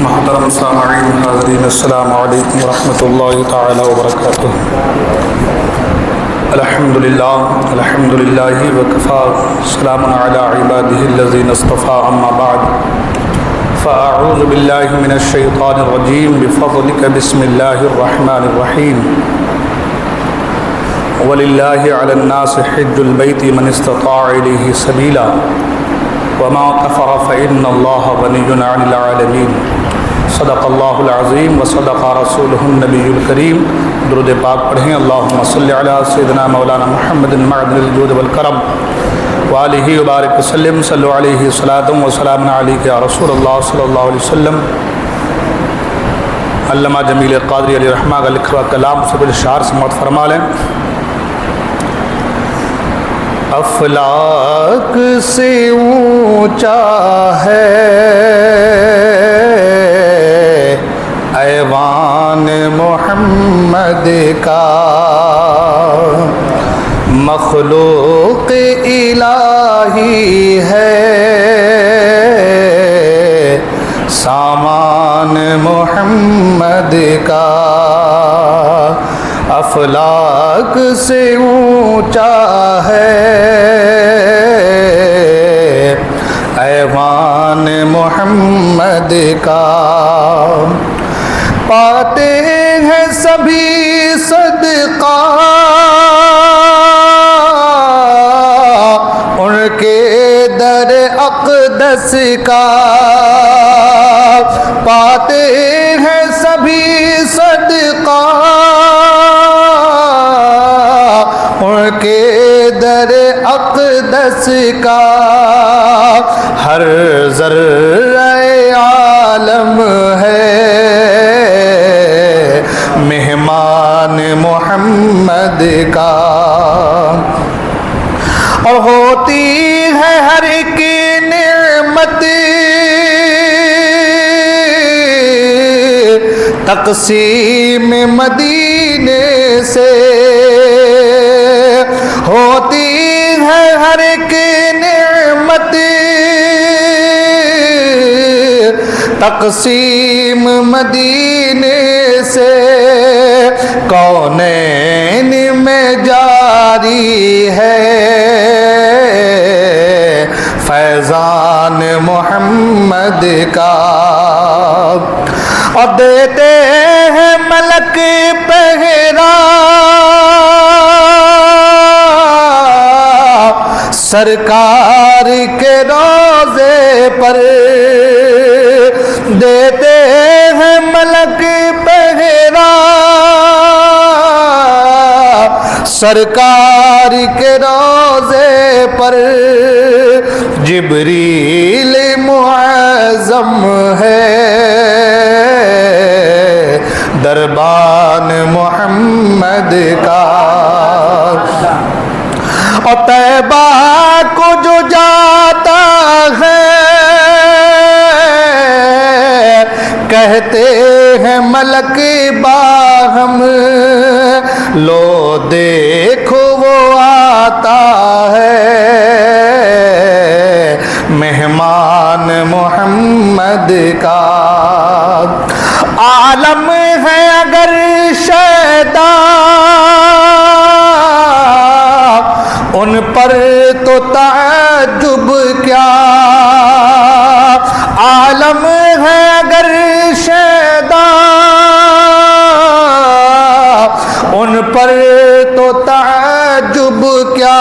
محترم سامعین حاضرین السلام علیکم ورحمۃ اللہ تعالی وبرکاتہ۔ الحمد للہ وکفا سلام علی عبادہ الذین اصطفى اما بعد فاعوذ باللہ من الشیطان الرجیم بفضلک بسم اللہ الرحمن الرحیم وللہ علی الناس حج البیت من استطاع الیہ سبیلا وما كفر فإن الله غني عن العالمين صدق اللہ العظیم وصدق رسولہ النبی الکریم۔ درود پاک پڑھیں۔ اللہم صلی علی سیدنا مولانا محمد معدن الجود والکرم وآلہ وبارک وسلم صلو علیہ صلاۃ وسلام علیک یا رسول اللہ صلی اللہ علیہ وسلم۔ علامہ جمیل قادری علیہ رحمہ کا لکھا کلام سے بالاشعار سماعت فرما لیں۔ افلاک سے اونچا ہے ایوان محمد کا، مخلوق الہی ہے سامان محمد کا۔ افلاک سے اونچا ہے ایوان محمد کا، پاتے ہیں سبھی صدقہ ان کے در اقدس کا، پاتے ہیں سبھی صدقہ ان کے در اقدس کا۔ ہر ذرہ عالم ہے مہمان محمد کا، اور ہوتی ہے ہر ایک نعمت تقسیم مدینے سے، ہوتی ہے ہر ایک نعمت تقسیم مدینے سے، کونین میں جاری ہے فیضان محمد کا، اور دیتے ہیں ملک پہرا سرکار کے روضے پر، دیتے ہیں ملک پہرا سرکار کے روضے پر، جبریل معظم ہے دربان محمد کا، اور طیبہ کو جو جاتا ہے کہتے ہیں ملک باہم، لو دیکھو وہ آتا ہے مہمان محمد کا۔ عالم ہے اگر شیدا ان پر تو تعجب کیا، عالم ہے اگر شیدا ان پر تو تعجب کیا،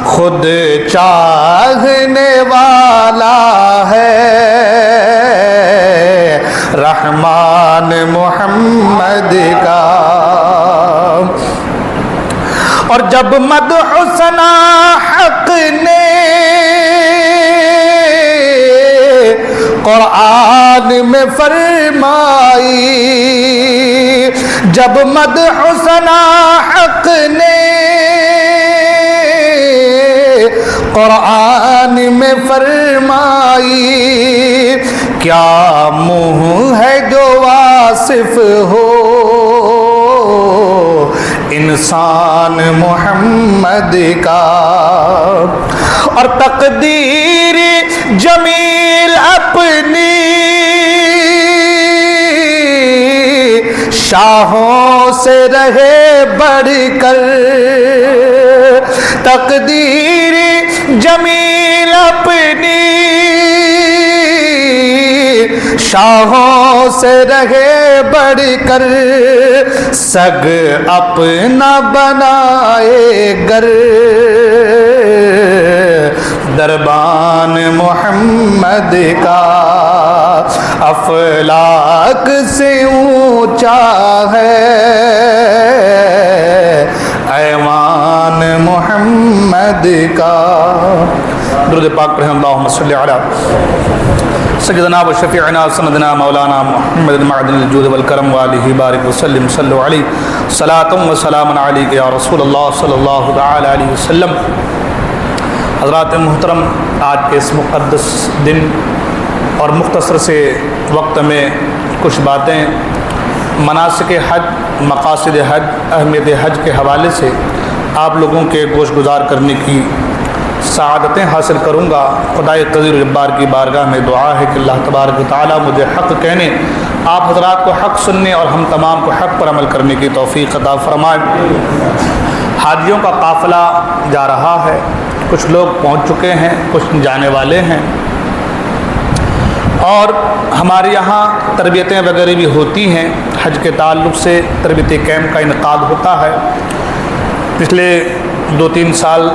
خود چاہنے والا ہے رحمان محمد کا۔ اور جب مدح ثنا حق نے قرآن میں فرمائی، جب مدح ثنا حق نے قرآن میں فرمائی، کیا منہ ہے جو واصف ہو انسان محمد کا، اور تقدیر جمیل اپنی شاہوں سے رہے بڑھ کر تقدیر جمیل اپنی، شاہوں سے رہے بڑھ کر سگ اپنا بنائے گر، دربان محمد کا افلاک سے اونچا ہے، ایوان محمد کا۔ درود پاک پڑھیں، اللہم صلی علی سیدنا و شفیعنا سندنا مولانا محمد معدن الجود والکرم وآلہ بارک وسلم، صلو علیہ صلاۃ و سلام علیک یا رسول اللہ صلی اللہ تعالی علیہ وسلم۔ حضرات محترم، آج کے اس مقدس دن اور مختصر سے وقت میں کچھ باتیں مناسک حج، مقاصد حج، اہمیت حج کے حوالے سے آپ لوگوں کے گوش گزار کرنے کی سعادتیں حاصل کروں گا۔ خدائے قدیر جبار کی بارگاہ میں دعا ہے کہ اللہ تبارک و تعالیٰ مجھے حق کہنے، آپ حضرات کو حق سننے اور ہم تمام کو حق پر عمل کرنے کی توفیق عطا فرمائے۔ حاجیوں کا قافلہ جا رہا ہے، کچھ لوگ پہنچ چکے ہیں، کچھ جانے والے ہیں، اور ہمارے یہاں تربیتیں وغیرہ بھی ہوتی ہیں۔ حج کے تعلق سے تربیتی کیمپ کا انعقاد ہوتا ہے۔ پچھلے 2-3 سال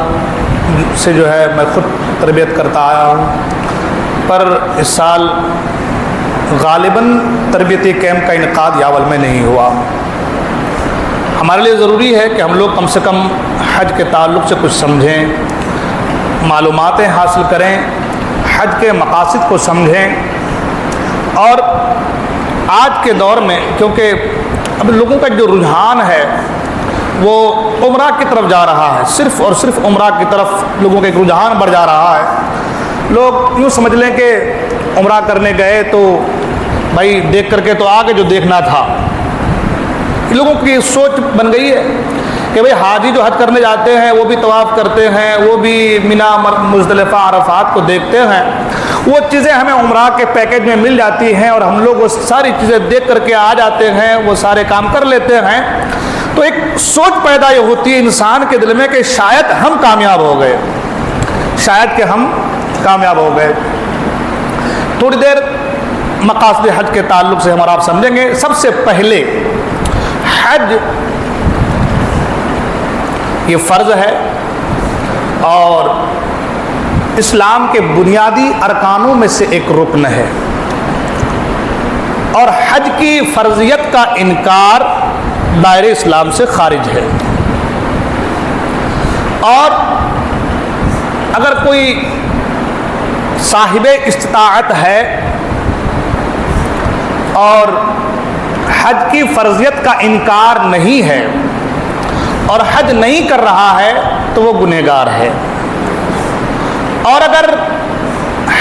سے جو ہے میں خود تربیت کرتا آیا ہوں، پر اس سال غالباً تربیتی کیمپ کا انعقاد یاول میں نہیں ہوا۔ ہمارے لیے ضروری ہے کہ ہم لوگ کم سے کم حج کے تعلق سے کچھ سمجھیں، معلوماتیں حاصل کریں، حج کے مقاصد کو سمجھیں۔ اور آج کے دور میں کیونکہ اب لوگوں کا جو رجحان ہے وہ عمرہ کی طرف جا رہا ہے، صرف اور صرف عمرہ کی طرف لوگوں کا ایک رجحان بڑھ جا رہا ہے۔ لوگ یوں سمجھ لیں کہ عمرہ کرنے گئے تو بھائی دیکھ کر کے تو آگے جو دیکھنا تھا، لوگوں کی سوچ بن گئی ہے کہ بھئی حاجی جو حج کرنے جاتے ہیں وہ بھی طواف کرتے ہیں، وہ بھی مینا مزدلفہ عرفات کو دیکھتے ہیں، وہ چیزیں ہمیں عمرہ کے پیکیج میں مل جاتی ہیں اور ہم لوگ وہ ساری چیزیں دیکھ کر کے آ جاتے ہیں، وہ سارے کام کر لیتے ہیں۔ تو ایک سوچ پیدا یہ ہوتی ہے انسان کے دل میں کہ شاید ہم کامیاب ہو گئے، شاید کہ ہم کامیاب ہو گئے۔ تھوڑی دیر مقاصد حج کے تعلق سے ہم اور آپ سمجھیں گے۔ سب سے پہلے حج یہ فرض ہے اور اسلام کے بنیادی ارکانوں میں سے ایک رکن ہے، اور حج کی فرضیت کا انکار دائرے اسلام سے خارج ہے۔ اور اگر کوئی صاحب استطاعت ہے اور حج کی فرضیت کا انکار نہیں ہے اور حج نہیں کر رہا ہے تو وہ گنہگار ہے، اور اگر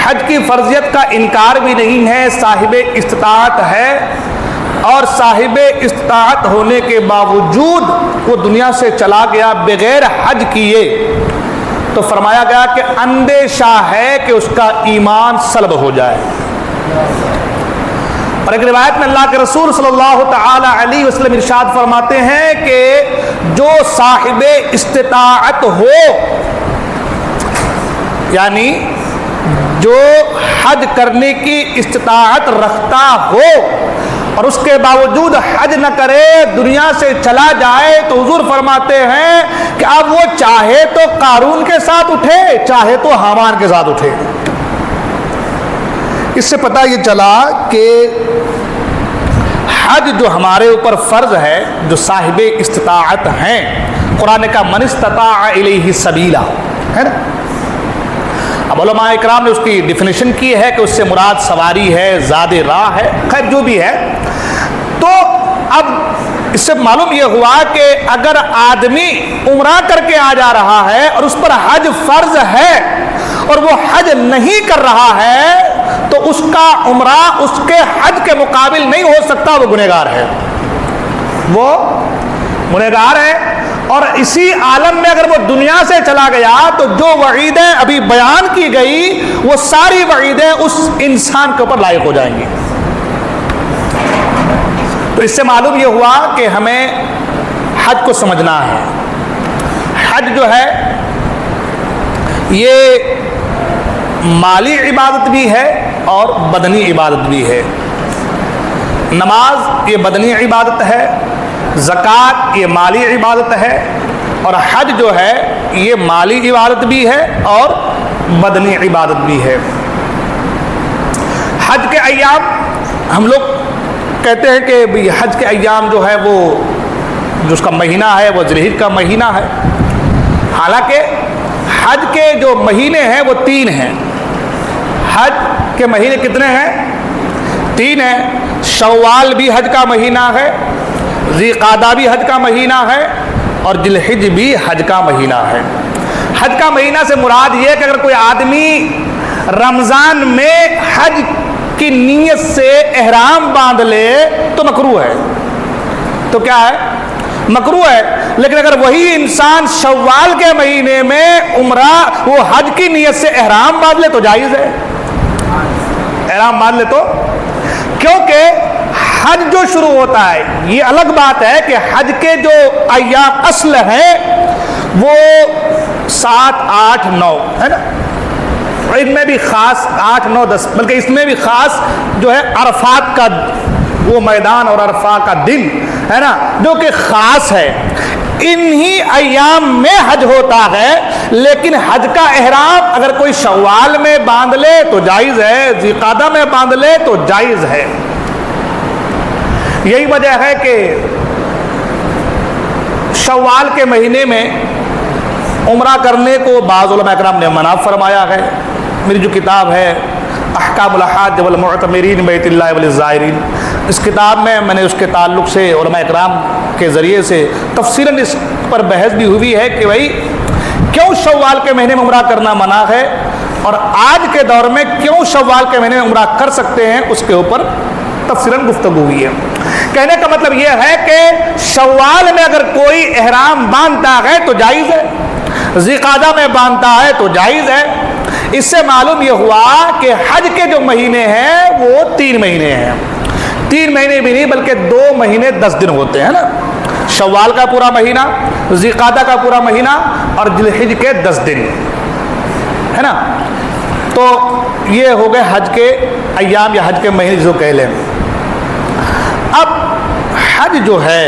حج کی فرضیت کا انکار بھی نہیں ہے، صاحب استطاعت ہے، اور صاحب استطاعت ہونے کے باوجود وہ دنیا سے چلا گیا بغیر حج کیے، تو فرمایا گیا کہ اندیشہ ہے کہ اس کا ایمان سلب ہو جائے۔ اور ایک روایت میں اللہ کے رسول صلی اللہ تعالی علیہ وسلم ارشاد فرماتے ہیں کہ جو صاحب استطاعت ہو، یعنی جو حج کرنے کی استطاعت رکھتا ہو اور اس کے باوجود حج نہ کرے، دنیا سے چلا جائے، تو حضور فرماتے ہیں کہ اب وہ چاہے تو قارون کے ساتھ اٹھے، چاہے تو حامان کے ساتھ اٹھے۔ اس سے پتہ یہ چلا کہ حج جو ہمارے اوپر فرض ہے، جو صاحب استطاعت ہیں، قرآن کا من استطاع الیہ سبیلا ہے نا۔ اب علماء اکرام نے اس کی ڈیفینیشن کی ہے کہ اس سے مراد سواری ہے، زاد راہ ہے، خیر جو بھی ہے۔ تو اب اس سے معلوم یہ ہوا کہ اگر آدمی عمرہ کر کے آ جا رہا ہے اور اس پر حج فرض ہے اور وہ حج نہیں کر رہا ہے تو اس کا عمرہ اس کے حج کے مقابل نہیں ہو سکتا، وہ گنہگار ہے، وہ گنہگار ہے۔ اور اسی عالم میں اگر وہ دنیا سے چلا گیا تو جو وعیدیں ابھی بیان کی گئی وہ ساری وعیدیں اس انسان کے اوپر لائق ہو جائیں گی۔ تو اس سے معلوم یہ ہوا کہ ہمیں حج کو سمجھنا ہے. حج جو ہے یہ مالی عبادت بھی ہے اور بدنی عبادت بھی ہے. نماز یہ بدنی عبادت ہے، زکوٰۃ یہ مالی عبادت ہے، اور حج جو ہے یہ مالی عبادت بھی ہے اور بدنی عبادت بھی ہے. حج کے ایام ہم لوگ کہتے ہیں کہ حج کے ایام جو ہے وہ جو اس کا مہینہ ہے وہ ذی الحجہ کا مہینہ ہے. حالانکہ حج کے جو مہینے ہیں وہ 3 ہیں. حج کے مہینے کتنے ہیں؟ 3 ہیں. شوال بھی حج کا مہینہ ہے، ذی قعدہ بھی حج کا مہینہ ہے، اور ذی الحجہ بھی حج کا مہینہ ہے. حج کا مہینہ سے مراد یہ ہے کہ اگر کوئی آدمی رمضان میں حج کی نیت سے احرام باندھ لے تو مکروہ ہے. تو کیا ہے؟ مکروہ ہے. لیکن اگر وہی انسان شوال کے مہینے میں عمرہ وہ حج کی نیت سے احرام باندھ لے تو جائز ہے. احرام باندھ لے تو، کیونکہ حج جو شروع ہوتا ہے یہ الگ بات ہے کہ حج کے جو ایام اصل ہیں وہ 7، 8، 9 ہے نا. ان میں بھی خاص 8، 9، 10 بلکہ اس میں بھی خاص جو ہے عرفات کا وہ میدان اور عرفات کا دن ہے نا جو کہ خاص ہے. انہی ایام میں حج ہوتا ہے. لیکن حج کا احرام اگر کوئی شوال میں باندھ لے تو جائز ہے، ذی قعدہ میں باندھ لے تو جائز ہے. یہی وجہ ہے کہ شوال کے مہینے میں عمرہ کرنے کو بعض علماء کرام نے منع فرمایا ہے. میری جو کتاب ہے احکام الحاج والمعتمرین بیت اللہ والزائرین، اس کتاب میں نے اس کے تعلق سے علماء کرام کے ذریعے سے تفصیلاً اس پر بحث بھی ہوئی ہے کہ بھائی کیوں شوال کے مہینے میں عمرہ کرنا منع ہے اور آج کے دور میں کیوں شوال کے مہینے میں عمرہ کر سکتے ہیں، اس کے اوپر تفصیلاً گفتگو ہوئی ہے. کہنے کا مطلب یہ ہے کہ شوال میں اگر کوئی احرام باندھتا ہے تو جائز ہے، ذی قعدہ میں باندھتا ہے تو جائز ہے. اس سے معلوم یہ ہوا کہ حج کے جو مہینے ہیں وہ 3 مہینے ہیں. 3 مہینے بھی نہیں بلکہ 2 مہینے 10 دن ہوتے ہیں نا. شوال کا پورا مہینہ، ذی قعدہ کا پورا مہینہ اور ذی الحجہ کے 10 دن ہے نا. تو یہ ہو گئے حج کے ایام یا حج کے مہینے جو کہہ لیں. اب حج جو ہے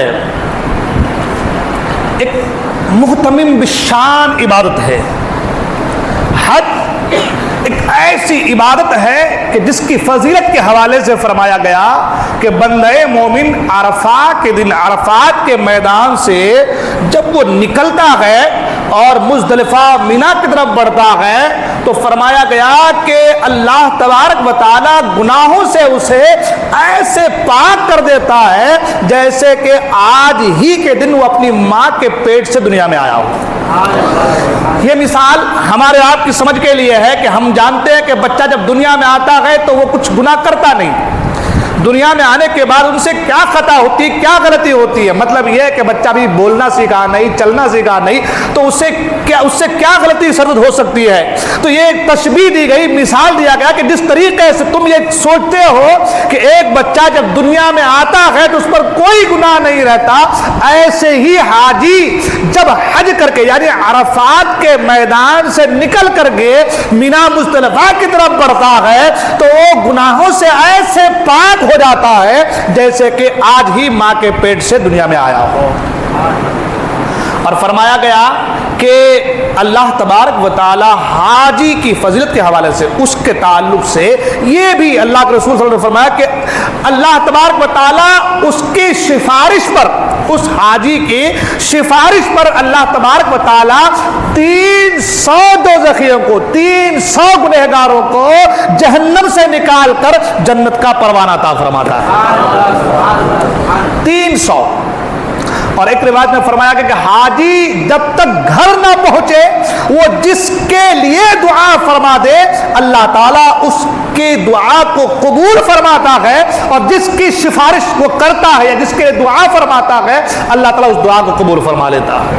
ایک محتمم بالشان عبادت ہے. حج ایک ایسی عبادت ہے کہ جس کی فضیلت کے حوالے سے فرمایا گیا کہ بندہ مومن عرفات کے دن عرفات کے میدان سے جب وہ نکلتا ہے اور مزدلفہ مینا کی طرف بڑھتا ہے تو فرمایا گیا کہ اللہ تبارک و تعالی گناہوں سے اسے ایسے پاک کر دیتا ہے جیسے کہ آج ہی کے دن وہ اپنی ماں کے پیٹ سے دنیا میں آیا ہو. یہ مثال ہمارے آپ کی سمجھ کے لیے ہے کہ ہم جانتے ہیں کہ بچہ جب دنیا میں آتا ہے تو وہ کچھ گناہ کرتا نہیں. دنیا میں آنے کے بعد ان سے کیا خطا ہوتی ہے، کیا غلطی ہوتی ہے. مطلب یہ ہے کہ بچہ بھی بولنا سیکھا نہیں، چلنا سیکھا نہیں، تو اس سے کیا غلطی سرزد ہو سکتی ہے. تو یہ ایک تشبیہ دی گئی، مثال دیا گیا کہ جس طریقے سے تم یہ سوچتے ہو کہ ایک بچہ جب دنیا میں آتا ہے تو اس پر کوئی گناہ نہیں رہتا، ایسے ہی حاجی جب حج کر کے یعنی عرفات کے میدان سے نکل کر کے مینا مزدلفہ کی طرف بڑھتا ہے تو وہ گناہوں سے ایسے پاک ہو جاتا ہے جیسے کہ آج ہی ماں کے پیٹ سے دنیا میں آیا ہو. اور فرمایا گیا کہ اللہ تبارک و تعالی حاجی کی فضیلت کے حوالے سے اس کے تعلق سے یہ بھی اللہ کے رسول صلی اللہ علیہ وسلم نے فرمایا کہ اللہ تبارک و تعالی اس کی سفارش پر، اس حاجی کی سفارش پر اللہ تبارک و تعالی 300 دوزخیوں کو، 300 گنہگاروں کو جہنم سے نکال کر جنت کا پروانہ عطا فرماتا ہے. 300. اور ایک روایت میں فرمایا کہ حاجی جب تک گھر نہ پہنچے وہ جس کے لیے دعا فرما دے اللہ تعالیٰ اس کی دعا کو قبول فرماتا ہے، اور جس کی سفارش وہ کرتا ہے یا جس کے لیے دعا فرماتا ہے اللہ تعالیٰ اس دعا کو قبول فرما لیتا ہے.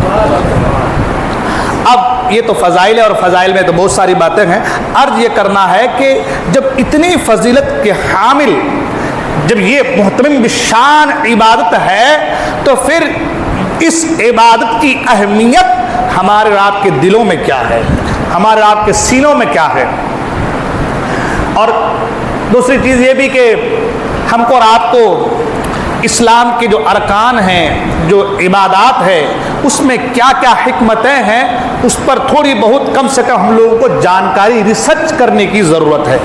اب یہ تو فضائل ہے اور فضائل میں تو بہت ساری باتیں ہیں. عرض یہ کرنا ہے کہ جب اتنی فضیلت کے حامل جب یہ محترم بالشان عبادت ہے تو پھر اس عبادت کی اہمیت ہمارے اور آپ کے دلوں میں کیا ہے، ہمارے اور آپ کے سینوں میں کیا ہے۔ اور دوسری چیز یہ بھی کہ ہم کو اور آپ کو اسلام کے جو ارکان ہیں، جو عبادات ہے، اس میں کیا کیا حکمتیں ہیں، اس پر تھوڑی بہت کم سے کم ہم لوگوں کو جانکاری ریسرچ کرنے کی ضرورت ہے،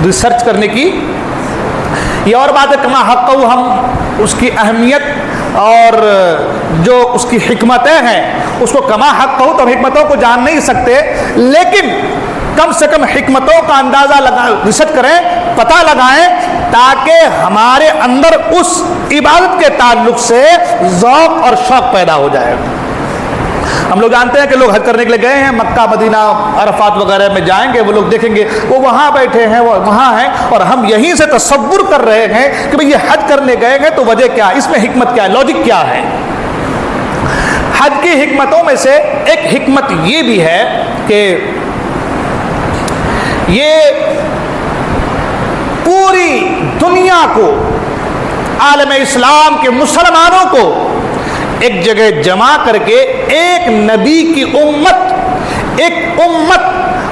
ریسرچ کرنے کی۔ یہ اور بات ہے کما حق ہم اس کی اہمیت اور جو اس کی حکمتیں ہیں اس کو کما حق کہو تو ہم حکمتوں کو جان نہیں سکتے، لیکن کم سے کم حکمتوں کا اندازہ ریسرچ کریں، پتہ لگائیں، تاکہ ہمارے اندر اس عبادت کے تعلق سے ذوق اور شوق پیدا ہو جائے۔ ہم لوگ جانتے ہیں کہ لوگ حج کرنے کے لیے گئے ہیں، مکہ مدینہ عرفات وغیرہ میں جائیں گے، وہ لوگ دیکھیں گے وہ وہاں بیٹھے ہیں، وہ وہاں ہیں، اور ہم یہیں سے تصور کر رہے ہیں کہ بھئی یہ حج کرنے گئے ہیں تو وجہ کیا ہے، اس میں حکمت کیا ہے، لاجک کیا ہے۔ حج کی حکمتوں میں سے ایک حکمت یہ بھی ہے کہ یہ پوری دنیا کو، عالم اسلام کے مسلمانوں کو ایک جگہ جمع کر کے ایک نبی کی امت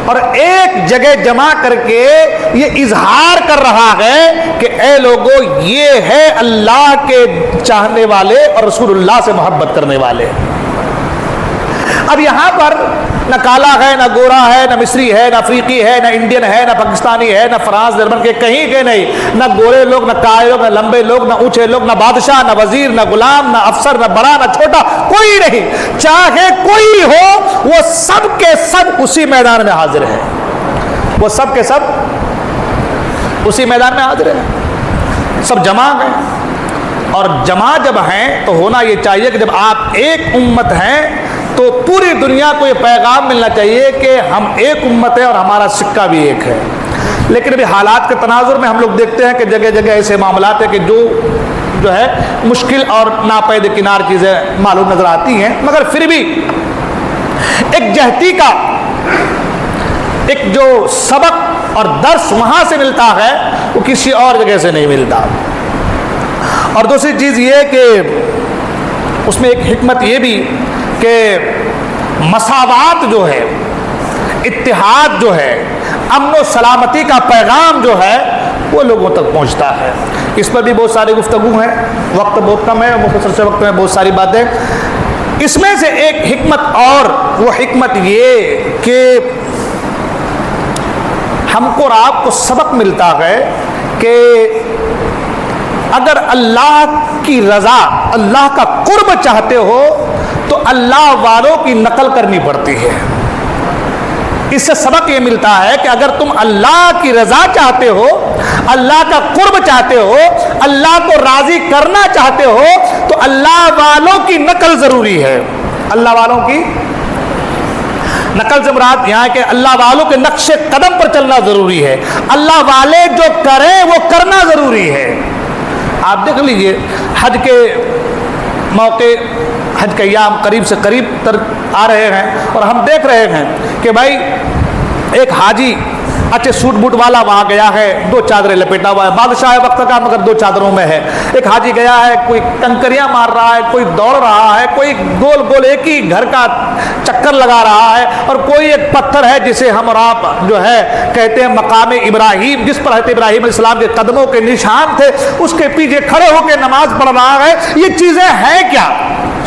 اور ایک جگہ جمع کر کے یہ اظہار کر رہا ہے کہ اے لوگو یہ ہے اللہ کے چاہنے والے اور رسول اللہ سے محبت کرنے والے۔ اب یہاں پر نہ کالا ہے، نہ گورا ہے، نہ مصری ہے، نہ افریقی ہے، نہ انڈین ہے، نہ پاکستانی ہے، نہ فرانس جرمن کے کہیں کے نہیں، نہ گورے لوگ، نہ کالے لوگ، نہ لمبے لوگ، نہ اونچے لوگ، نہ بادشاہ، نہ وزیر، نہ غلام، نہ افسر، نہ بڑا، نہ چھوٹا، کوئی نہیں، چاہے کوئی ہو، وہ سب کے سب اسی میدان میں حاضر ہیں، وہ سب کے سب اسی میدان میں حاضر ہیں، سب جمع ہیں۔ اور جمع جب ہیں تو ہونا یہ چاہیے کہ جب آپ ایک امت ہیں تو پوری دنیا کو یہ پیغام ملنا چاہیے کہ ہم ایک امت ہے اور ہمارا سکہ بھی ایک ہے۔ لیکن ابھی حالات کے تناظر میں ہم لوگ دیکھتے ہیں کہ جگہ جگہ ایسے معاملات ہیں کہ جو ہے مشکل اور ناپید کنار چیزیں معلوم نظر آتی ہیں، مگر پھر بھی ایک جہتی کا ایک جو سبق اور درس وہاں سے ملتا ہے وہ کسی اور جگہ سے نہیں ملتا۔ اور دوسری چیز یہ کہ اس میں ایک حکمت یہ بھی کہ مساوات جو ہے، اتحاد جو ہے، امن و سلامتی کا پیغام جو ہے وہ لوگوں تک پہنچتا ہے۔ اس پر بھی بہت ساری گفتگو ہیں، وقت بہت کم ہے، مختصر سے وقت میں بہت ساری باتیں۔ اس میں سے ایک حکمت اور وہ حکمت یہ کہ ہم کو اور آپ کو سبق ملتا ہے کہ اگر اللہ کی رضا، اللہ کا قرب چاہتے ہو تو اللہ والوں کی نقل کرنی پڑتی ہے۔ اس سے سبق یہ ملتا ہے کہ اگر تم اللہ کی رضا چاہتے ہو، اللہ کا قرب چاہتے ہو، اللہ کو راضی کرنا چاہتے ہو تو اللہ والوں کی نقل ضروری ہے۔ اللہ والوں کی نقل سے مراد یہاں کہ اللہ والوں کے نقش قدم پر چلنا ضروری ہے، اللہ والے جو کریں وہ کرنا ضروری ہے۔ آپ دیکھ لیجئے حج کے موقع، حج کے ایام قریب سے قریب تر آ رہے ہیں اور ہم دیکھ رہے ہیں کہ بھائی ایک حاجی اچھے سوٹ بوٹ والا وہاں گیا ہے، 2 چادریں لپیٹا ہوا ہے، بادشاہ وقت کا مگر 2 چادروں میں ہے۔ ایک حاجی گیا ہے، کوئی کنکریاں مار رہا ہے، کوئی دوڑ رہا ہے، کوئی گول گول ایک ہی گھر کا چکر لگا رہا ہے، اور کوئی ایک پتھر ہے جسے ہم اور آپ جو ہے کہتے ہیں مقام ابراہیم، جس پر حضرت ابراہیم علیہ السلام کے قدموں کے نشان تھے، اس کے پیچھے کھڑے ہو کے نماز پڑھ رہا ہے۔ یہ چیزیں ہیں کیا؟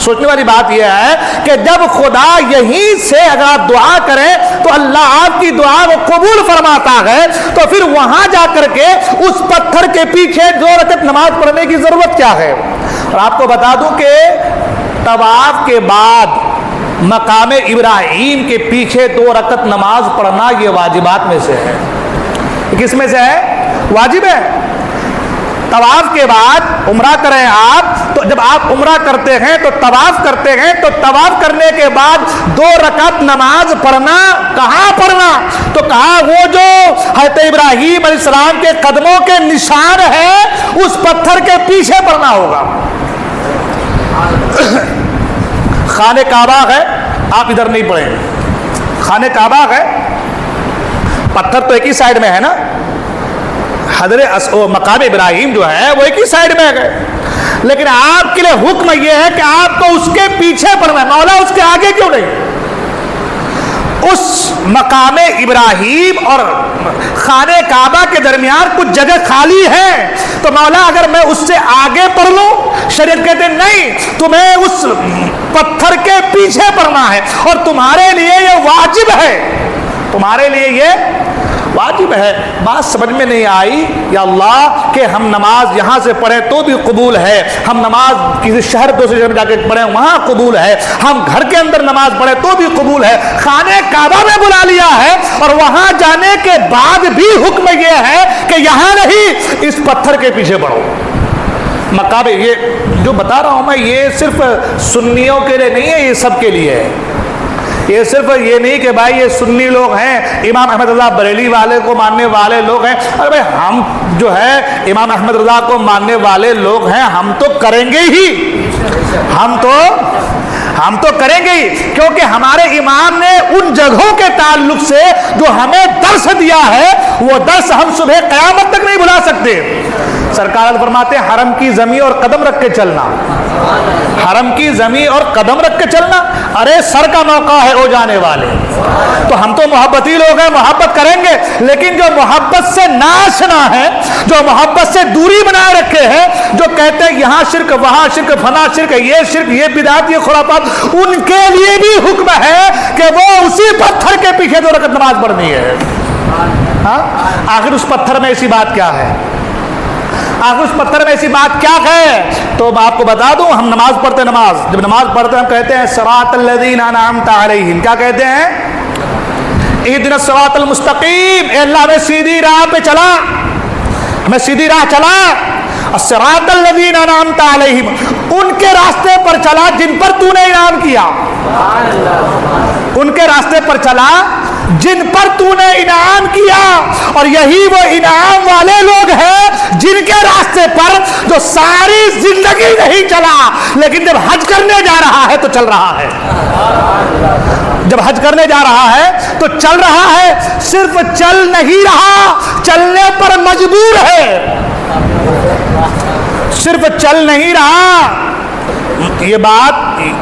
سوچنے والی بات یہ ہے کہ جب خدا یہیں سے اگر آپ دعا کریں تو اللہ آپ کی دعا کو قبول فرماتا ہے، تو پھر وہاں جا کر کے اس پتھر کے پیچھے 2 رکعت نماز پڑھنے کی ضرورت کیا ہے؟ اور آپ کو بتا دوں کہ طواف کے بعد مقام ابراہیم کے پیچھے 2 رکعت نماز پڑھنا یہ واجبات میں سے ہے۔ کس میں سے ہے؟ واجب ہے۔ طواف کے بعد عمرہ کریں آپ، تو جب آپ عمرہ کرتے ہیں تو طواف کرتے ہیں، تو طواف کرنے کے بعد 2 رکعت نماز پڑھنا، کہاں پڑھنا؟ تو کہا وہ جو حضرت ابراہیم علیہ السلام کے قدموں کے نشان ہے اس پتھر کے پیچھے پڑھنا ہوگا۔ خانہ کعبہ ہے، آپ ادھر نہیں پڑھیں، خانہ کعبہ ہے، پتھر تو ایک ہی سائڈ میں ہے نا، حضرت مقام ابراہیم جو ہے وہ ایک ہی سائڈ میں گئے، لیکن آپ کے لیے حکم یہ ہے کہ آپ کو اس کے پیچھے پڑنا ہے۔ مولا اس کے آگے کیوں نہیں؟ اس مقام ابراہیم اور خانہ کعبہ کے درمیان کچھ جگہ خالی ہے، تو مولا اگر میں اس سے آگے پڑھ لوں، شریعت کہتے ہیں نہیں، تمہیں اس پتھر کے پیچھے پڑنا ہے، اور تمہارے لیے یہ واجب ہے، تمہارے لیے یہ واجب ہے۔ بات سمجھ میں نہیں آئی یا اللہ کہ ہم نماز یہاں سے پڑھیں تو بھی قبول ہے، ہم نماز کسی شہر دوسرے شہر میں جا کے پڑھیں وہاں قبول ہے، ہم گھر کے اندر نماز پڑھیں تو بھی قبول ہے، خانہ کعبہ میں بلا لیا ہے اور وہاں جانے کے بعد بھی حکم یہ ہے کہ یہاں نہیں، اس پتھر کے پیچھے پڑھو۔ مقام یہ جو بتا رہا ہوں میں، یہ صرف سنیوں کے لیے نہیں ہے، یہ سب کے لیے ہے۔ یہ صرف یہ نہیں کہ بھائی یہ سنی لوگ ہیں، امام احمد رضا بریلی والے کو ماننے والے لوگ ہیں، ارے بھائی ہم جو ہے امام احمد رضا کو ماننے والے لوگ ہیں، ہم تو کریں گے ہی، ہم تو کریں گے ہی، کیونکہ ہمارے امام نے ان جگہوں کے تعلق سے جو ہمیں درس دیا ہے وہ درس ہم صبح قیامت تک نہیں بھلا سکتے۔ سرکار فرماتے ہیں حرم کی زمین اور قدم رکھ کے چلنا، حرم کی زمین اور قدم رکھ کے چلنا، ارے سر کا موقع ہے ہو جانے والے، تو ہم تو محبتی لوگ ہیں، محبت کریں گے، لیکن جو محبت سے ناشنا ہے، جو محبت سے دوری بنائے رکھے ہیں، جو کہتے ہیں یہاں شرک وہاں شرک فلاں شرک یہ بدعت یہ خرافات، ان کے لیے بھی حکم ہے کہ وہ اسی پتھر کے پیچھے 2 رکعت نماز پڑھنی ہے۔ آخر اس پتھر میں ایسی بات کیا ہے؟ آخر اس پتھر میں ایسی بات کیا ہے؟ تو میں آپ کو بتا دوں، ہم نماز پڑھتے ہیں، جب نماز پڑھتے ہیں ہم کہتے ہیں صراط الذین انعمت علیہم، کیا کہتے ہیں؟ اہدنا الصراط المستقیم، اے اللہ ہمیں سیدھی راہ پہ چلا، ہمیں سیدھی راہ چلا، الصراط الذین انعمت علیہم، ان کے راستے پر چلا جن پر تو نے انعام کیا، ان کے راستے پر چلا جن پر تو نے انعام کیا، اور یہی وہ انعام والے لوگ ہیں جن کے راستے پر جو ساری زندگی نہیں چلا، لیکن جب حج کرنے جا رہا ہے تو چل رہا ہے، جب حج کرنے جا رہا ہے تو چل رہا ہے، صرف چل نہیں رہا، چلنے پر مجبور ہے، صرف چل نہیں رہا۔ یہ بات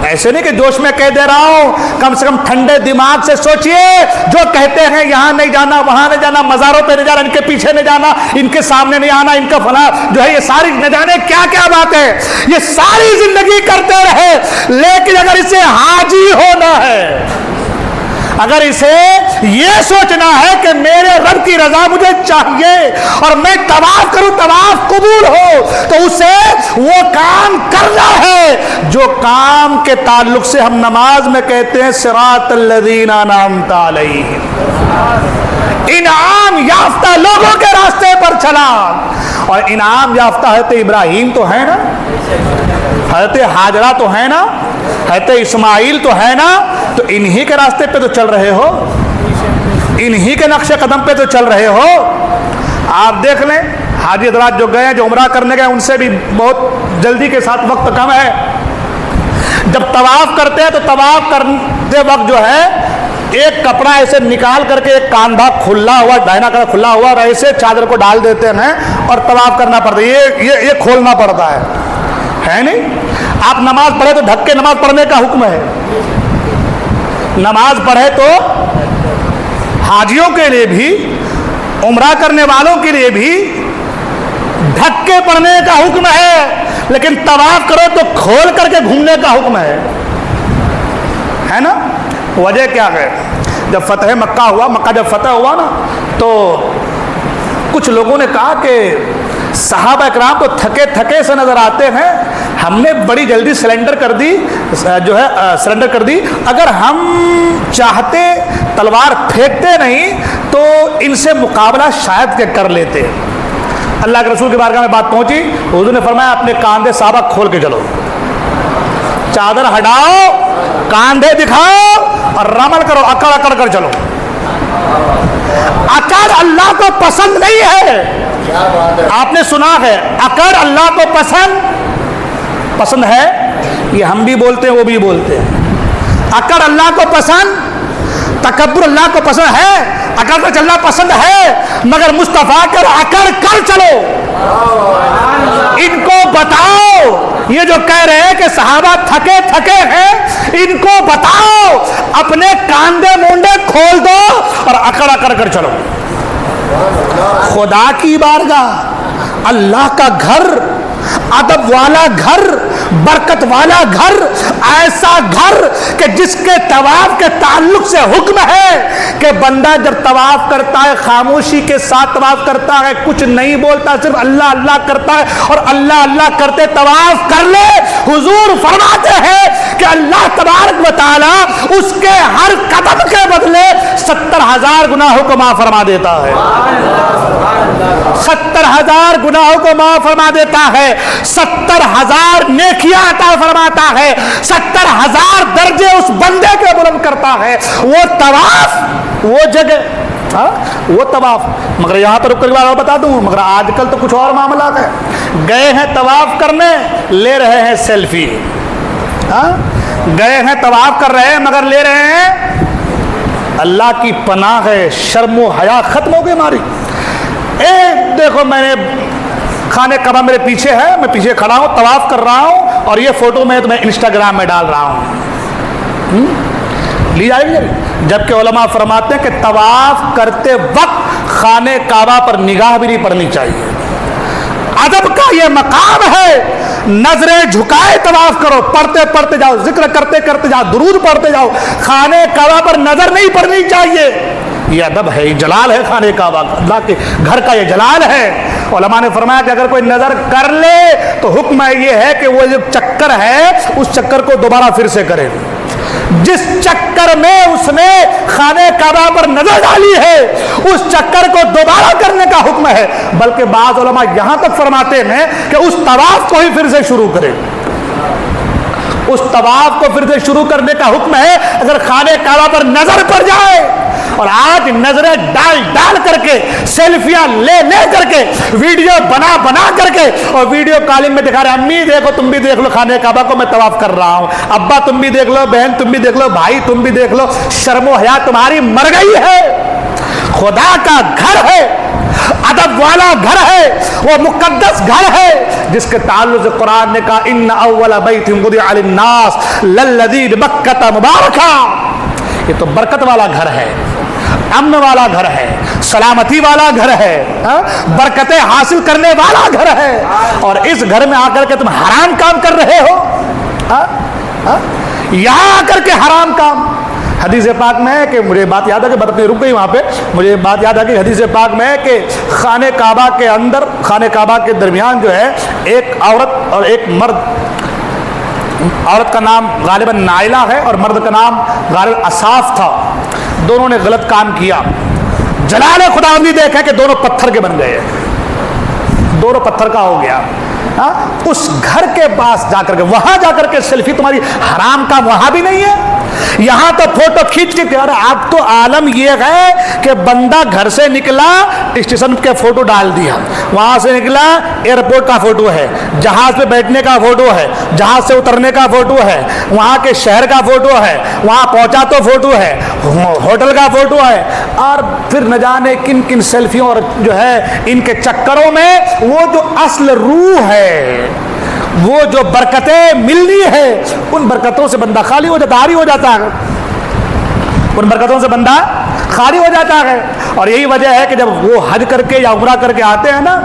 ایسے نہیں کہ جوش میں کہہ دے رہا ہوں، کم سے کم ٹھنڈے دماغ سے سوچئے، جو کہتے ہیں یہاں نہیں جانا وہاں نہیں جانا، مزاروں پہ نہیں جانا، ان کے پیچھے نہیں جانا، ان کے سامنے نہیں آنا، ان کا فلاں جو ہے، یہ ساری نہ جانے کیا کیا بات ہے، یہ ساری زندگی کرتے رہے، لیکن اگر اسے حاجی ہونا ہے، اگر اسے یہ سوچنا ہے کہ میرے رب کی رضا مجھے چاہیے اور میں طواف کروں، طواف قبول ہو، تو اسے وہ کام کرنا ہے جو کام کے تعلق سے ہم نماز میں کہتے ہیں صراط الذین انعمت علیہم، انعام یافتہ لوگوں کے راستے پر چلا۔ اور انعام یافتہ حضرت ابراہیم تو ہے نا، حضرت حاجرہ تو ہے نا، حضرت اسماعیل تو ہے نا، تو انہی کے راستے پہ تو چل رہے ہو، انہی کے نقش قدم پہ تو چل رہے ہو۔ آپ دیکھ لیں حاجی حضرات جو گئے ہیں، جو عمرہ کرنے گئے، ان سے بھی بہت جلدی کے ساتھ وقت کم ہے، جب طواف کرتے ہیں تو طواف کرتے وقت جو ہے ایک کپڑا ایسے نکال کر کے، ایک کاندھا کھلا ہوا، دائنا کا کھلا ہوا، اور ایسے چادر کو ڈال دیتے ہیں اور طواف کرنا پڑتا ہے، یہ کھولنا پڑتا ہے نہیں؟ آپ نماز پڑھے تو ڈھک کے نماز پڑھنے کا حکم ہے، نماز پڑھے تو حاجیوں کے لیے بھی، عمرہ کرنے والوں کے لیے بھی ڈھک کے پڑھنے کا حکم ہے، لیکن طواف کرو تو کھول کر کے گھومنے کا حکم ہے نا؟ وجہ کیا ہے؟ جب فتح مکہ ہوا، مکہ جب فتح ہوا نا، تو کچھ لوگوں نے کہا کہ صحابہ اکرام تو تھکے تھکے سے نظر آتے ہیں، ہم نے بڑی جلدی سرنڈر کر دی، اگر ہم چاہتے تلوار پھینکتے نہیں تو ان سے مقابلہ شاید کہ کر لیتے۔ اللہ کے رسول کی بارگاہ میں بات پہنچی، حضور نے فرمایا اپنے کاندھے صحابہ کھول کے چلو، چادر ہٹاؤ، کاندھے دکھاؤ اور رمل کرو، اکڑ اکڑ کر چلو۔ اکڑ اللہ کو پسند نہیں ہے، آپ نے سنا ہے اکڑ اللہ کو پسند ہے، یہ ہم بھی بولتے ہیں وہ بھی بولتے ہیں، اکڑ اللہ کو پسند، تکبر اللہ کو پسند ہے، اکڑ کر چلنا پسند ہے مگر مصطفیٰ کر اکڑ کر چلو. ان کو بتاؤ یہ جو کہہ رہے ہیں کہ صحابہ تھکے تھکے ہیں, ان کو بتاؤ اپنے کاندھے مونڈے کھول دو اور اکڑ اکڑ کر چلو. خدا کی بارگاہ, اللہ کا گھر, ادب والا گھر, برکت والا گھر, ایسا گھر کہ جس کے طواف کے تعلق سے حکم ہے کہ بندہ جب طواف کرتا ہے خاموشی کے ساتھ طواف کرتا ہے, کچھ نہیں بولتا, صرف اللہ اللہ کرتا ہے اور اللہ اللہ کرتے طواف کر لے. حضور فرماتے ہیں کہ اللہ تبارک و تعالی اس کے ہر قدم کے بدلے 70,000 گناہوں کو معاف فرما دیتا ہے. 70,000 گناہوں کو معاف فرما دیتا ہے, 70,000 نیکیاں عطا فرماتا ہے, 70,000 درجے اس بندے کے بلند کرتا ہے. وہ طواف, وہ جگہ, وہ طواف. مگر یہاں پر رک کر بات بتا دوں, مگر آج کل تو کچھ اور معاملات ہیں. گئے ہیں طواف کرنے, لے رہے ہیں سیلفی. گئے ہیں طواف کر رہے ہیں مگر لے رہے ہیں, اللہ کی پناہ ہے, شرم و حیا ختم ہو گئی ہماری. دیکھو میں نے خانہ کعبہ میرے پیچھے ہے, میں پیچھے کھڑا ہوں, طواف کر رہا ہوں اور یہ فوٹو میں انسٹاگرام میں ڈال رہا ہوں. لی جائے گی. جبکہ علماء فرماتے ہیں کہ طواف کرتے وقت خانہ کعبہ پر نگاہ بھی نہیں پڑنی چاہیے. ادب کا یہ مقام ہے, نظریں جھکائے طواف کرو, پڑھتے پڑھتے جاؤ, ذکر کرتے کرتے جاؤ, درود پڑھتے جاؤ, خانہ کعبہ پر نظر نہیں پڑنی چاہیے. یہ ادب ہے, یہ جلال ہے خانہ کعبہ کا, اللہ کے گھر کا یہ جلال ہے. علماء نے فرمایا کہ اگر کوئی نظر کر لے تو حکم یہ ہے کہ وہ جو چکر ہے اس چکر کو دوبارہ پھر سے کرے. جس چکر میں اس نے خانہ کعبہ پر نظر ڈالی ہے اس چکر کو دوبارہ کرنے کا حکم ہے. بلکہ بعض علماء یہاں تک فرماتے ہیں کہ اس طواف کو ہی پھر سے شروع کرے. اس طواف کو پھر سے شروع کرنے کا حکم ہے اگر خانہ کعبہ پر نظر پڑ جائے. اور آج نظریں ڈال ڈال کر کے, سیلفیاں لے لے کر کے, ویڈیو بنا بنا کر کے اور ویڈیو کالنگ میں دکھا رہے, امی دیکھو تم بھی دیکھ لو خانہ کعبہ کو میں طواف کر رہا ہوں, ابا تم بھی دیکھ لو, بہن تم بھی دیکھ لو, بھائی تم بھی دیکھ لو. شرم و حیا تمہاری مر گئی ہے. خدا کا گھر ہے, ادب والا گھر ہے, وہ مقدس گھر ہے جس کے تعلق سے قرآن نے کہا ان اول بیت وضع للناس للذی ببکۃ مبارکا. یہ تو برکت والا گھر ہے, امن والا گھر ہے, سلامتی والا گھر ہے, برکتیں حاصل کرنے والا گھر ہے. اور اس گھر میں آ کر کے تم حرام کام کر رہے ہو, یہاں آ کر کے حرام کام. حدیث پاک میں ہے کہ مجھے بات یاد ہے کہ بات اپنی رک گئی وہاں پہ, مجھے بات یاد ہے کہ حدیث پاک میں ہے کہ خانہ کعبہ کے اندر, خانہ کعبہ کے درمیان جو ہے ایک عورت اور ایک مرد, عورت کا نام غالباً نائلہ ہے اور مرد کا نام غالباً اصاف تھا. دونوں نے غلط کام کیا. جلال خداوندی دیکھا کہ دونوں پتھر کے بن گئے, دونوں پتھر کا ہو گیا. اس گھر کے پاس جا کر کے, وہاں جا کر کے سیلفی تمہاری حرام کام وہاں بھی نہیں ہے. یہاں تو فوٹو کھینچ کے, اب تو عالم یہ ہے کہ بندہ گھر سے نکلا اسٹیشن کے فوٹو ڈال دیا, وہاں سے نکلا ایئرپورٹ کا فوٹو ہے, جہاز پہ بیٹھنے کا فوٹو ہے, جہاز سے اترنے کا فوٹو ہے, وہاں کے شہر کا فوٹو ہے, وہاں پہنچا تو فوٹو ہے, ہوٹل کا فوٹو ہے, اور پھر نہ جانے کن کن سیلفیوں اور جو ہے ان کے چکروں میں وہ جو اصل روح ہے, وہ جو برکتیں ملنی ہے, ان برکتوں سے بندہ خالی ہو جاتا, خالی ہو جاتا ہے, ان برکتوں سے بندہ خالی ہو جاتا ہے. اور یہی وجہ ہے کہ جب وہ حج کر کے یا عمرہ کر کے آتے ہیں نا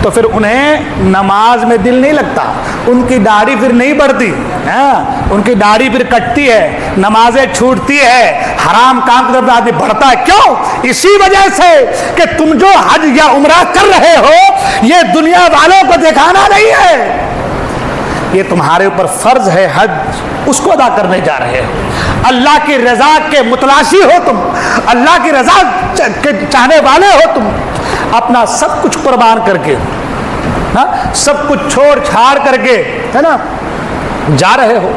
تو پھر انہیں نماز میں دل نہیں لگتا, ان کی داڑھی پھر نہیں بڑھتی, ان کی داڑھی پھر کٹتی ہے, نمازیں چھوٹتی ہے, حرام کام کی طرف آدمی بڑھتا ہے. کیوں؟ اسی وجہ سے کہ تم جو حج یا عمرہ کر رہے ہو یہ دنیا والوں کو دکھانا نہیں ہے, یہ تمہارے اوپر فرض ہے حج, اس کو ادا کرنے جا رہے ہو. اللہ کی رضا کے متلاشی ہو تم, اللہ کی رضا کے چاہنے والے ہو تم, اپنا سب کچھ قربان کر کے, سب کچھ چھوڑ چھاڑ کر کے, ہے نا, جا رہے ہو.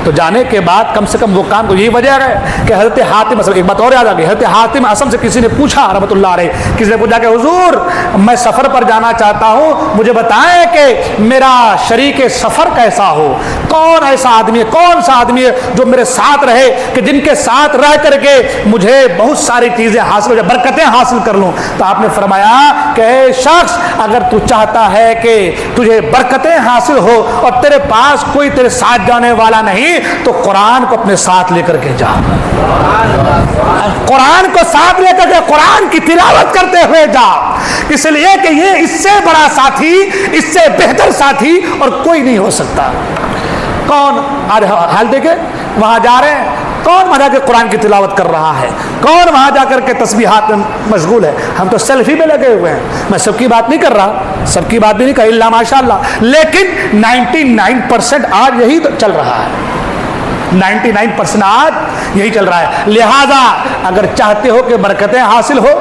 تو جانے کے بعد کم سے کم وہ کام کو یہی وجہ ہے کہ حضرت حاتم اسم، ایک بات اور یاد آ گئی، حضرت حاتم اسم سے کسی نے پوچھا رحمۃ اللہ علیہ، کسی نے پوچھا کہ حضور میں سفر پر جانا چاہتا ہوں، مجھے بتائیں کہ میرا شریک سفر کیسا ہو، کون ایسا آدمی ہے، کون سا آدمی ہے جو میرے ساتھ رہے کہ جن کے ساتھ رہ کر کے مجھے بہت ساری چیزیں حاصل ہو جائے، برکتیں حاصل کر لوں۔ تو آپ نے فرمایا کہ اے شخص اگر تو چاہتا ہے کہ تجھے برکتیں حاصل ہو اور تیرے پاس کوئی تیرے ساتھ جانے والا نہیں تو قرآن کو اپنے ساتھ لے کر کے جا، قرآن کو ساتھ لے کر کے قرآن کی تلاوت کرتے ہوئے جا، اس لیے کہ یہ اس سے بڑا ساتھی، اس سے بہتر ساتھی اور کوئی نہیں ہو سکتا۔ کون آج حال دیکھے وہاں جا رہے ہیں، کون وہاں جا کے قرآن کی تلاوت کر رہا ہے، کون وہاں جا کر کے تسبیحات میں مشغول ہے، ہم تو سیلفی میں لگے ہوئے ہیں۔ میں سب کی بات نہیں کر رہا، سب کی بات بھی نہیں کہا الا ماشاء اللہ، لیکن 99% آج یہی چل رہا ہے، 99% آج یہی چل رہا ہے۔ لہذا اگر چاہتے ہو کہ برکتیں حاصل ہو،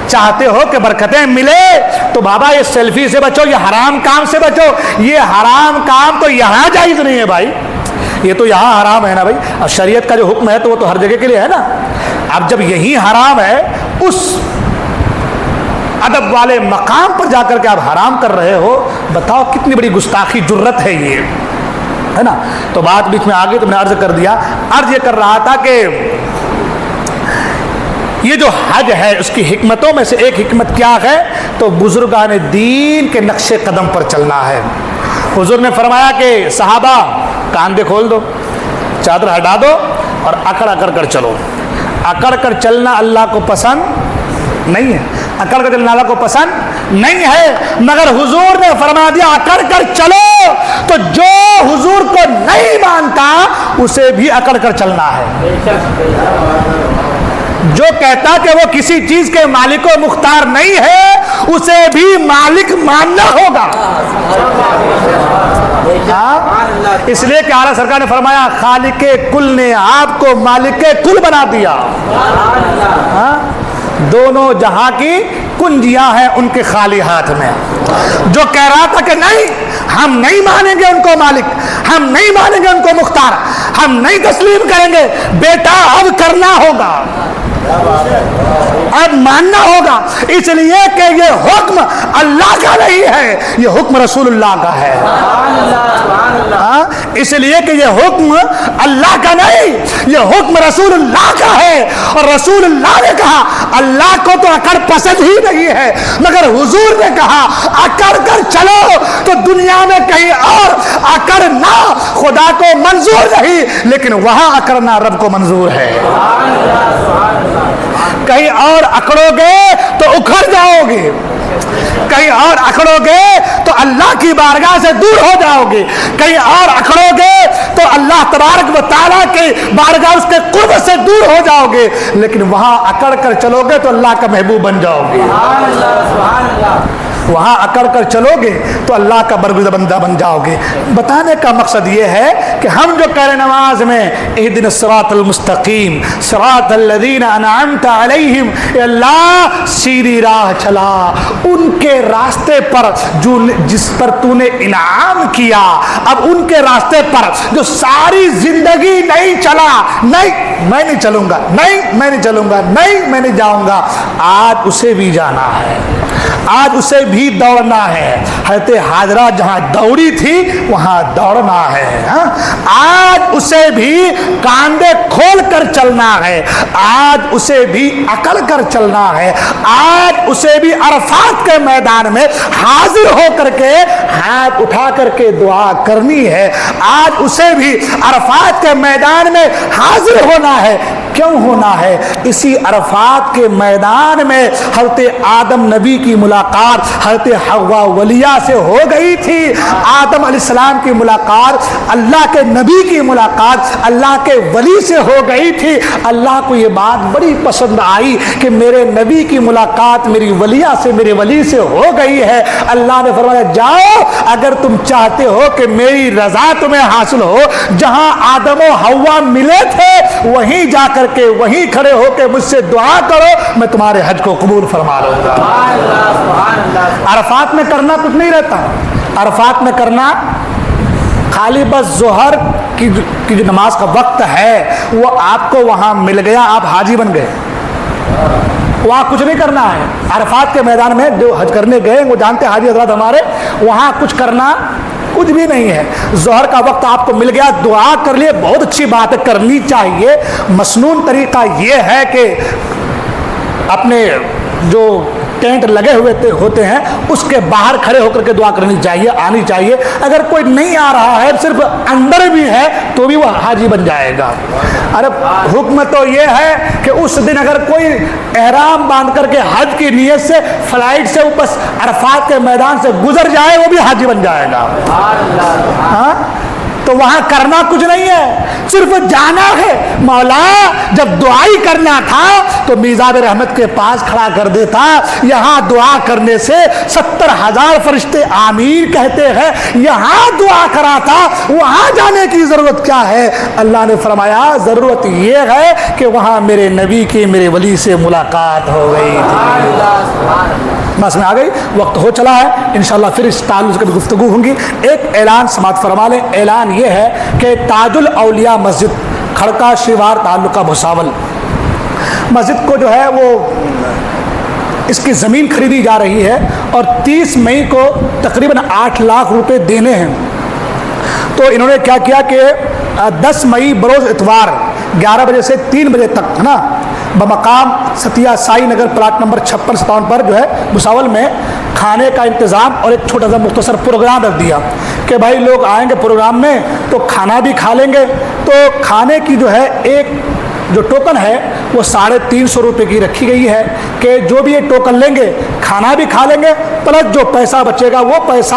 چاہتے ہو کہ برکتیں ملے تو بابا یہ سیلفی سے بچو، یہ حرام کام سے بچو، یہ حرام کام تو یہاں جائز نہیں ہے بھائی، یہ تو یہاں حرام ہے نا بھائی، اور شریعت کا جو حکم ہے تو وہ تو ہر جگہ کے لیے ہے نا۔ اب جب یہی حرام ہے، اس ادب والے مقام پر جا کر کے آپ حرام کر رہے ہو، بتاؤ کتنی بڑی گستاخی جرت ہے یہ، ہے نا۔ تو بات بیچ میں آگے تو میں نے عرض کر دیا، عرض یہ کر رہا تھا کہ یہ جو حج ہے اس کی حکمتوں میں سے ایک حکمت کیا ہے تو بزرگان دین کے نقش قدم پر چلنا ہے۔ حضور نے فرمایا کہ صحابہ کاندھے کھول دو، چادر ہٹا دو اور اکڑ اکڑ کر چلو۔ اکڑ کر چلنا اللہ کو پسند نہیں ہے، اکڑ کر چلنا اللہ کو پسند نہیں ہے، مگر حضور نے فرما دیا اکڑ کر چلو، تو جو حضور کو نہیں مانتا اسے بھی اکڑ کر چلنا ہے۔ جو کہتا کہ وہ کسی چیز کے مالک و مختار نہیں ہے اسے بھی مالک ماننا ہوگا۔ اس لیے کہ اعلیٰ سرکار نے فرمایا خالق کل نے آپ کو مالک کل بنا دیا، دونوں جہاں کی کنجیاں ہیں ان کے خالی ہاتھ میں۔ جو کہہ رہا تھا کہ نہیں ہم نہیں مانیں گے ان کو مالک، ہم نہیں مانیں گے ان کو مختار، ہم نہیں تسلیم کریں گے، بیٹا اب کرنا ہوگا، اب ماننا ہوگا، اس لیے کہ یہ حکم اللہ کا نہیں ہے، یہ حکم رسول اللہ کا ہے۔ اس لیے کہ یہ حکم اللہ کا نہیں، یہ حکم رسول اللہ کا ہے، اور رسول اللہ نے کہا اللہ کو تو اکڑ پسند ہی نہیں ہے، مگر حضور نے کہا اکڑ کر چلو، تو دنیا میں کہیں اور اکڑنا خدا کو منظور نہیں، لیکن وہاں اکڑنا رب کو منظور ہے۔ کہیں اور اکڑو گے تو اکھڑ جاؤ گے، کہیں اور اکڑو گے تو اللہ کی بارگاہ سے دور ہو جاؤ گے، کہیں اور اکڑو گے تو اللہ تبارک و تعالیٰ کی بارگاہ اس کے قرب سے دور ہو جاؤ گے، لیکن وہاں اکڑ کر چلو گے تو اللہ کا محبوب بن جاؤ گے۔ وہاں اکڑ کر چلو گے تو اللہ کا برگزیدہ بندہ بن جاؤ گے۔ بتانے کا مقصد یہ ہے کہ ہم جو کہہ رہے نماز میں اہدنا الصراط المستقیم صراط الذین انعمت علیہم، اے اللہ سیدھی راہ چلا ان کے راستے پر جو جس پر تو نے انعام کیا، اب ان کے راستے پر جو ساری زندگی نہیں چلا، نہیں میں نہیں چلوں گا، نہیں میں نہیں چلوں گا، نہیں میں نہیں جاؤں گا، آج اسے بھی جانا ہے، آج اسے بھی دوڑنا ہے۔ حضرت حاجرہ جہاں دوڑی تھی وہاں دوڑنا ہے، آج اسے بھی کاندھے کھول کر چلنا ہے، آج اسے بھی اکڑ کر چلنا ہے، آج اسے بھی عرفات کے میدان میں حاضر ہو کر کے ہاتھ اٹھا کر کے دعا کرنی ہے، آج اسے بھی عرفات کے میدان میں حاضر ہونا ہے۔ کیوں ہونا ہے؟ اسی عرفات کے میدان میں حضرت آدم نبی کی ملاقات حضرت حوا ولیہ سے ہو گئی تھی۔ آدم علیہ السلام کی ملاقات اللہ کے نبی کی ملاقات اللہ کے ولی سے ہو گئی تھی۔ اللہ کو یہ بات بڑی پسند آئی کہ میرے نبی کی ملاقات میری ولیہ سے، میرے ولی سے ہو گئی ہے۔ اللہ نے فرمایا جاؤ اگر تم چاہتے ہو کہ میری رضا تمہیں حاصل ہو، جہاں آدم و حوا ملے تھے وہیں جا کر کے وہیں کھڑے ہو کے مجھ سے دعا کرو، میں تمہارے حج کو قبول فرما لوں گا۔ عرفات میں کرنا کچھ نہیں رہتا، عرفات میں کرنا خالی بس ظہر کی جو نماز کا وقت ہے وہ آپ کو وہاں مل گیا، آپ حاجی بن گئے، وہاں کچھ نہیں کرنا ہے۔ عرفات کے میدان میں جو حج کرنے گئے وہ جانتے حاجی حضرات ہمارے، وہاں کچھ کرنا کچھ بھی نہیں ہے۔ ظہر کا وقت آپ کو مل گیا، دعا کر لیے، بہت اچھی بات ہے، کرنی چاہیے۔ مسنون طریقہ یہ ہے کہ اپنے جو ٹینٹ لگے ہوئے ہوتے ہیں اس کے باہر کھڑے ہو کر کے دعا کرنی چاہیے، آنی چاہیے۔ اگر کوئی نہیں آ رہا ہے، صرف اندر بھی ہے، تو بھی وہ حاجی بن جائے گا۔ ارے حکم تو یہ ہے کہ اس دن اگر کوئی احرام باندھ کر کے حج کی نیت سے فلائٹ سے اوپر عرفات کے میدان سے گزر جائے وہ بھی حاجی بن جائے گا۔ ہاں تو وہاں کرنا کچھ نہیں ہے، صرف جانا ہے۔ مولا جب دعائی کرنا تھا تو میزاب رحمت کے پاس کھڑا کر دیتا، یہاں دعا کرنے سے 70,000 فرشتے آمین کہتے ہیں، یہاں دعا کرا تھا، وہاں جانے کی ضرورت کیا ہے؟ اللہ نے فرمایا ضرورت یہ ہے کہ وہاں میرے نبی کی میرے ولی سے ملاقات ہو گئی تھی۔ بس میں آ گئی، وقت ہو چلا ہے، انشاءاللہ پھر اس تعلق سے گفتگو ہوں گی۔ ایک اعلان سماعت فرما لیں۔ اعلان یہ ہے کہ تاج الاولیاء مسجد کھڑکا شیوار تعلقہ بھساول مسجد کو جو ہے وہ اس کی زمین خریدی جا رہی ہے اور 30 مئی کو تقریباً 8 لاکھ روپے دینے ہیں۔ تو انہوں نے کیا کیا کہ 10 مئی بروز اتوار 11 بجے سے 3 بجے تک ہے نا بمقام ستیا سائی نگر پلاٹ نمبر 5657 پر جو ہے بھساول میں کھانے کا انتظام اور ایک چھوٹا سا مختصر پروگرام رکھ دیا کہ بھائی لوگ آئیں گے پروگرام میں تو کھانا بھی کھا لیں گے۔ تو کھانے کی جو ہے ایک جو ٹوکن ہے وہ 350 روپے کی رکھی گئی ہے کہ جو بھی یہ ٹوکن لیں گے کھانا بھی کھا لیں گے، پلس جو پیسہ بچے گا وہ پیسہ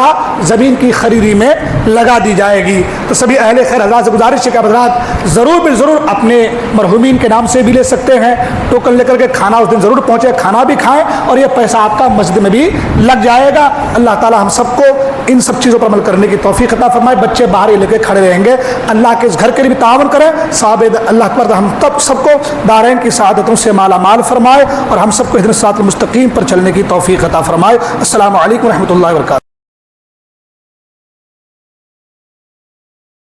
زمین کی خریدی میں لگا دی جائے گی۔ تو سبھی اہل خیر حضرات سے گزارش ہے کہ حضرات ضرور بھی ضرور اپنے مرحومین کے نام سے بھی لے سکتے ہیں، ٹوکن لے کر کے کھانا اس دن ضرور پہنچے، کھانا بھی کھائیں اور یہ پیسہ آپ کا مسجد میں بھی لگ جائے گا۔ اللہ تعالی ہم سب کو ان سب چیزوں پر عمل کرنے کی توفیق عطا فرمائے۔ بچے باہر یہ لے کے کھڑے رہیں گے، اللہ کے اس گھر کے لیے بھی تعاون کریں۔ صاحب اللہ پر ہم سب کو دارین کی سعادتوں سے مالا مال فرمائے اور ہم سب کو اہدنا الصراط المستقیم پر چلنے کی توفیق عطا فرمائے۔ السلام علیکم ورحمۃ اللہ وبرکاتہ۔